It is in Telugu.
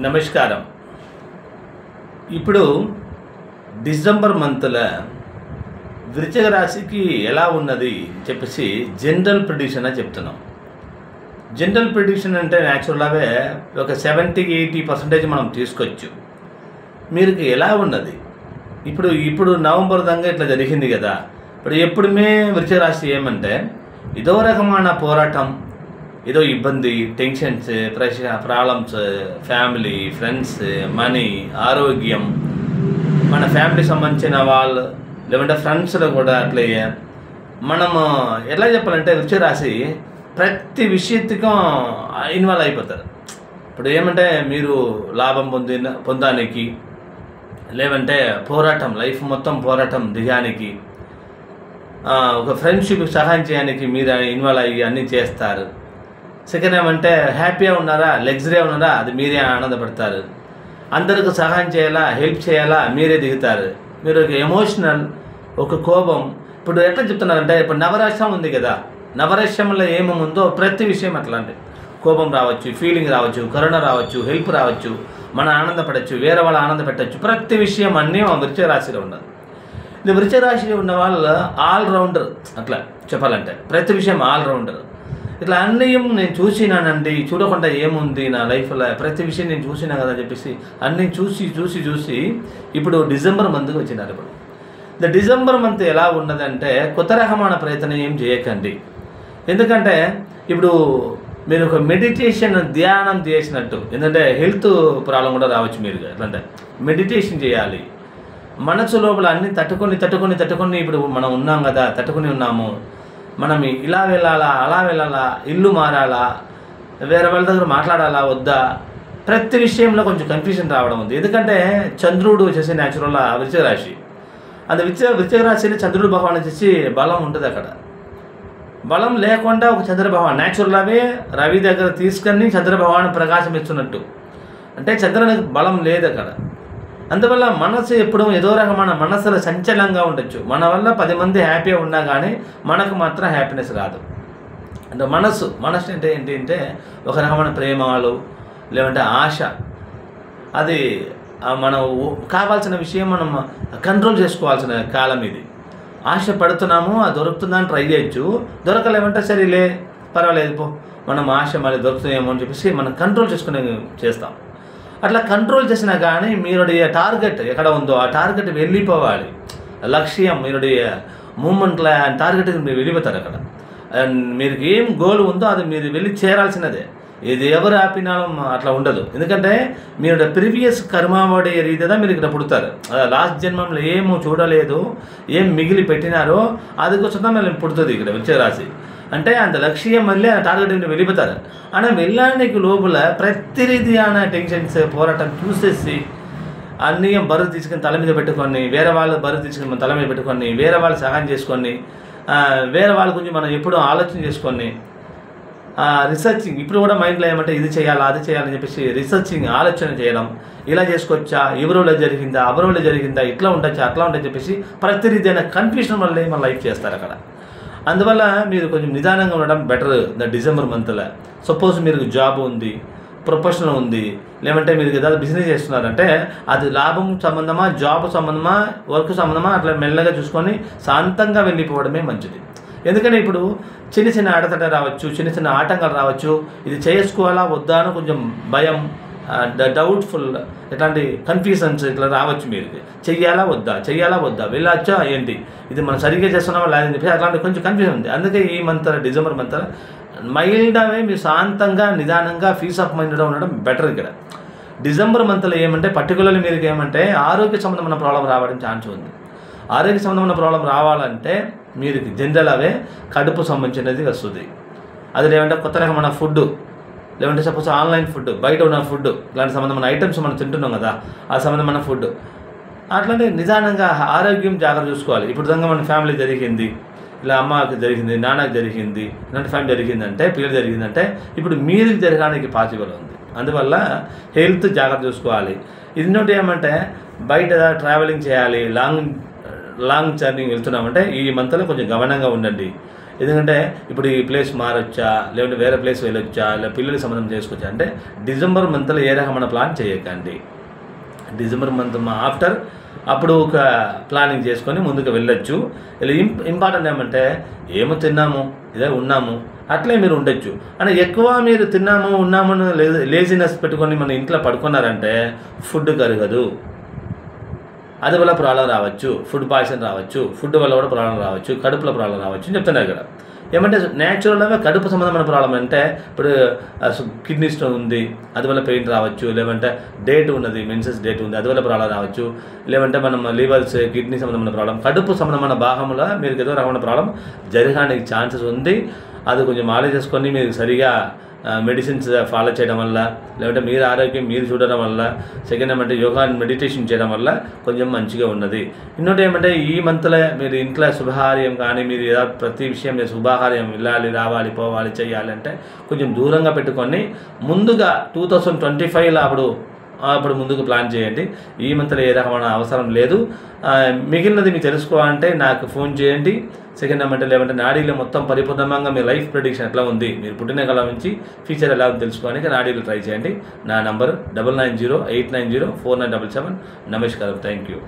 నమస్కారం. ఇప్పుడు డిసెంబర్ మంత్లో వృశ్చిక రాశికి ఎలా ఉన్నది చెప్పేసి జనరల్ ప్రిడిక్షన్ అని చెప్తున్నాం. జనరల్ ప్రిడిక్షన్ అంటే న్యాచురల్గానే ఒక 70-80% మనం తీసుకోవచ్చు. మీరు ఎలా ఉన్నది ఇప్పుడు నవంబర్ దాకా ఇట్లా జరిగింది కదా. ఎప్పుడుమే వృశ్చిక రాశి ఏమంటే ఇదో రకమైన పోరాటం, ఏదో ఇబ్బంది, tensions, problems, family, friends, money, ఆరోగ్యం, మన ఫ్యామిలీ సంబంధించిన వాళ్ళు లేదంటే ఫ్రెండ్స్లో కూడా అట్లే మనము ఎలా చెప్పాలంటే వృశ్చిక రాశి ప్రతి విషయత్తుకం ఇన్వాల్వ్ అయిపోతారు. ఇప్పుడు ఏమంటే మీరు లాభం పొందడానికి లేదంటే పోరాటం, లైఫ్ మొత్తం పోరాటం దిగానికి, ఒక ఫ్రెండ్షిప్ సహాయం చేయడానికి మీరు ఇన్వాల్వ్ అయ్యి అన్నీ చేస్తారు. సెకండ్ ఏమంటే హ్యాపీగా ఉన్నారా, లగ్జరీగా ఉన్నారా, అది మీరే ఆనందపడతారు. అందరికి సహాయం చేయాలా, హెల్ప్ చేయాలా, మీరే దిగుతారు. మీరు ఒక ఎమోషనల్, ఒక కోపం. ఇప్పుడు ఎట్లా చెప్తున్నారంటే ఇప్పుడు నవరాశ్యం ఉంది కదా, నవరాశ్యంలో ఏముందో ప్రతి విషయం అట్లాంటి కోపం రావచ్చు, ఫీలింగ్ రావచ్చు, కరుణ రావచ్చు, హెల్ప్ రావచ్చు, మన ఆనందపడవచ్చు, వేరే వాళ్ళు ఆనంద పెట్టచ్చు. ప్రతి విషయం అన్నీ వృశ్చిక రాశిలో ఉన్నది. ఇది వృశ్చిక రాశిలో ఉన్న వాళ్ళు ఆల్రౌండర్, అట్లా చెప్పాలంటే ప్రతి విషయం ఆల్రౌండర్. ఇట్లా అన్నీ నేను చూసినానండి, చూడకుండా ఏముంది నా లైఫ్లో, ప్రతి విషయం నేను చూసినా కదా అని చెప్పేసి అన్నీ చూసి ఇప్పుడు డిసెంబర్ మంత్కి వచ్చినారు. ఇప్పుడు డిసెంబర్ మంత్ ఎలా ఉన్నదంటే కొత్త రకమైన ప్రయత్నం ఏం చేయకండి. ఎందుకంటే ఇప్పుడు మీరు ఒక మెడిటేషన్, ధ్యానం చేసినట్టు, ఎందుకంటే హెల్త్ ప్రాబ్లం కూడా రావచ్చు. మీరు ఎట్లంటే మెడిటేషన్ చేయాలి. మనసు లోపల అన్నీ తట్టుకొని ఇప్పుడు మనం ఉన్నాం కదా, తట్టుకొని ఉన్నాము. మనం ఇలా వెళ్ళాలా, అలా వెళ్ళాలా, ఇల్లు మారాలా, వేరే వాళ్ళ దగ్గర మాట్లాడాలా వద్దా, ప్రతి విషయంలో కొంచెం కన్ఫ్యూజన్ రావడం ఉంది. ఎందుకంటే చంద్రుడు వచ్చేసి న్యాచురల్గా వృశ్చిక రాశి, అది వృశ్చిక రాశిని చంద్రుడు భగవాన్ వచ్చేసి బలం ఉంటుంది. అక్కడ బలం లేకుండా ఒక చంద్ర భగవాన్ న్యాచురల్గానే రవి దగ్గర తీసుకొని చంద్ర భగవాన్ ప్రకాశం ఇస్తున్నట్టు, అంటే చంద్రునికి బలం లేదు అక్కడ. అందువల్ల మనసు ఎప్పుడు ఏదో రకమైన మనసులో సంచలంగా ఉండొచ్చు. మన వల్ల 10 మంది హ్యాపీగా ఉన్నా కానీ మనకు మాత్రం హ్యాపీనెస్ రాదు. అంటే మనసు అంటే ఏంటంటే ఒక రకమైన ప్రేమలు లేదంటే ఆశ, అది మనం కావాల్సిన విషయం మనం కంట్రోల్ చేసుకోవాల్సిన కాలం ఇది. ఆశ పడుతున్నాము, అది దొరుకుతుందని ట్రై చేయొచ్చు, దొరకలేమంటే సరేలే పర్వాలేదు పో, మనం ఆశ మళ్ళీ దొరుకుతుందేమో అని చెప్పేసి మనం కంట్రోల్ చేసుకునే చేస్తాం. అట్లా కంట్రోల్ చేసినా కానీ మీరు టార్గెట్ ఎక్కడ ఉందో ఆ టార్గెట్ వెళ్ళిపోవాలి. లక్ష్యం మీరు మూమెంట్లో టార్గెట్కి మీరు వెళ్ళిపోతారు. అక్కడ మీరు ఏం గోల్ ఉందో అది మీరు వెళ్ళి చేరాల్సినదే. ఇది ఎవరు ఆపినాலும் అట్లా ఉండదు. ఎందుకంటే మీరు ప్రీవియస్ కర్మావడి రీతిగా మీరు ఇక్కడ పుడతారు. లాస్ట్ జన్మంలో ఏమో చూడలేదు, ఏం మిగిలి పెట్టినారో అది కోసం మళ్ళీ పుడుతుంది ఇక్కడ వృశ్చిక రాశి. అంటే అంత లక్ష్యం మళ్ళీ ఆ టార్గెట్ వెళ్ళిపోతారు. అని వెళ్ళడానికి లోపల ప్రతి రీతిயான టెన్షన్స్, పోరాటం చూసేసి అన్నీ బరువు తీసుకుని తల మీద పెట్టుకొని, వేరే వాళ్ళు బరువు తీసుకుని మన తల మీద పెట్టుకొని, వేరే వాళ్ళు సహాయం చేసుకొని, వేరే వాళ్ళ గురించి మనం ఎప్పుడూ ఆలోచన చేసుకొని, రీసెర్చింగ్ ఇప్పుడు కూడా మైండ్లో ఏమంటే ఇది చేయాలా, అది చేయాలని చెప్పేసి రీసెర్చింగ్ ఆలోచన చేయడం, ఇలా చేసుకోవచ్చా, ఎవరిలో జరిగిందా, అవరిలో జరిగిందా, ఇట్లా ఉండొచ్చా, అట్లా ఉండొచ్చు చెప్పేసి ప్రతి రీతిயான కన్ఫ్యూషన్ వల్లే మన లైఫ్ చేస్తారు అక్కడ. అందువల్ల మీరు కొంచెం నిదానంగా ఉండడం బెటర్ డిసెంబర్ మంత్లో. సపోజ్ మీరు జాబ్ ఉంది, ప్రొఫెషనల్ ఉంది, లేదంటే మీరు ఏదో బిజినెస్ చేస్తున్నారంటే అది లాభం సంబంధమా, జాబ్ సంబంధమా, వర్క్ సంబంధమా, అట్లా మెల్లగా చూసుకొని శాంతంగా వెళ్ళిపోవడమే మంచిది. ఎందుకంటే ఇప్పుడు చిన్న ఆటతట రావచ్చు, చిన్న ఆటంకాలు రావచ్చు. ఇది చేసుకోవాలా వద్దా అని కొంచెం భయం, డౌట్ఫుల్, ఇట్లాంటి కన్ఫ్యూజన్స్ ఇట్లా రావచ్చు. మీరు చెయ్యాలా వద్దా, వెళ్ళొచ్చా ఏంటి, ఇది మనం సరిగ్గా చేస్తున్నామా లేదని చెప్పి అట్లాంటి కొంచెం కన్ఫ్యూజన్ ఉంది. అందుకే ఈ మంత్ డిసెంబర్ మంత్ మైల్డ్గా మీరు శాంతంగా, నిదానంగా, పీస్ ఆఫ్ మైండ్గా ఉండడం బెటర్. ఇక్కడ డిసెంబర్ మంత్లో ఏమంటే పర్టికులర్లీ మీరు ఏమంటే ఆరోగ్య సంబంధమైన ప్రాబ్లం రావడం ఛాన్స్ ఉంది. ఆరోగ్య సంబంధమైన ప్రాబ్లం రావాలంటే మీరు జనరల్గా కడుపు సంబంధించినది వస్తుంది. అది లేదంటే కొత్త రకమైన ఫుడ్, లేదంటే సపోజ్ ఆన్లైన్ ఫుడ్, బయట ఉన్న ఫుడ్, ఇలాంటి సంబంధమైన ఐటమ్స్ మనం తింటున్నాం కదా, ఆ సంబంధమైన ఫుడ్. అట్లనే నిదానంగా ఆరోగ్యం జాగ్రత్త చూసుకోవాలి. ఇప్పుడు దాకా మన ఫ్యామిలీ జరిగింది, ఇలా అమ్మకి జరిగింది, నాన్నకి జరిగింది, ఇలాంటి ఫ్యామిలీ జరిగిందంటే, పిల్లలు జరిగిందంటే ఇప్పుడు మీరు జరగడానికి పాసిబుల్ ఉంది. అందువల్ల హెల్త్ జాగ్రత్త చూసుకోవాలి. ఇంకోటి ఏమంటే బయట ట్రావెలింగ్ చేయాలి, లాంగ్ జర్నీ వెళ్తున్నామంటే ఈ మంత్లో కొంచెం గమనంగా ఉండండి. ఎందుకంటే ఇప్పుడు ఈ ప్లేస్ మారొచ్చా, లేదంటే వేరే ప్లేస్ వెళ్ళొచ్చా, లేదా పిల్లలకి సంబంధం చేసుకోవచ్చా అంటే డిసెంబర్ మంత్లో ఏ రకమైన ప్లాన్ చేయకండి. డిసెంబర్ మంత్ ఆఫ్టర్ అప్పుడు ఒక ప్లానింగ్ చేసుకొని ముందుకు వెళ్ళొచ్చు. ఇలా ఇంపార్టెంట్ ఏమంటే ఏమో తిన్నాము ఇదే ఉన్నాము అట్లే మీరు ఉండొచ్చు అని ఎక్కువ మీరు తిన్నాము ఉన్నాము లేజినెస్ పెట్టుకొని మన ఇంట్లో పడుకున్నారంటే ఫుడ్ కరగదు, అది వల్ల ప్రాబ్లం రావచ్చు, ఫుడ్ పాయిజన్ రావచ్చు, ఫుడ్ వల్ల కూడా ప్రాబ్లం రావచ్చు, కడుపులో ప్రాబ్లం రావచ్చు అని చెప్తున్నారు ఇక్కడ. ఏమంటే న్యాచురల్గా కడుపు సంబంధమైన ప్రాబ్లం అంటే ఇప్పుడు కిడ్నీ స్టోన్ ఉంది అది వల్ల పెయిన్ రావచ్చు, లేదంటే డేట్ ఉన్నది మెన్సెస్ డేట్ ఉంది అది వల్ల ప్రాబ్లం రావచ్చు, లేదంటే మనం లివర్స్ కిడ్నీ సంబంధమైన ప్రాబ్లం, కడుపు సంబంధమైన భాగంలో మీరు ఏదో రకమైన ప్రాబ్లం జరగడానికి ఛాన్సెస్ ఉంది. అది కొంచెం ఆలోచించుకొని మీరు సరిగా మెడిసిన్స్ ఫాలో చేయడం వల్ల, లేదంటే మీరు ఆరోగ్యం మీరు చూడడం వల్ల, సెకండ్ ఏమంటే యోగా మెడిటేషన్ చేయడం వల్ల కొంచెం మంచిగా ఉన్నది. ఇంకోటి ఏమంటే ఈ మంత్లో మీరు ఇంట్లో శుభకార్యం కానీ మీరు ఏదో ప్రతి విషయం మీరు శుభకార్యం వెళ్ళాలి రావాలి పోవాలి చేయాలి అంటే కొంచెం దూరంగా పెట్టుకొని ముందుగా 2025లో అప్పుడు ముందుకు ప్లాన్ చేయండి. ఈ మంత్లో ఏ రకమైన అవసరం లేదు. మిగిలినది మీరు తెలుసుకోవాలంటే నాకు ఫోన్ చేయండి. సెకండ్ ఏమంటే లేదంటే నాడీలో మొత్తం పరిపూర్ణంగా మీ లైఫ్ ప్రెడిక్షన్ ఎట్లా ఉంది, మీరు పుట్టిన కాలం నుంచి ఫ్యూచర్ ఎలా ఉంది తెలుసుకోవడానికి నాడీలో ట్రై చేయండి. నా నంబర్ 9908904977. నమస్కారం. Thank you.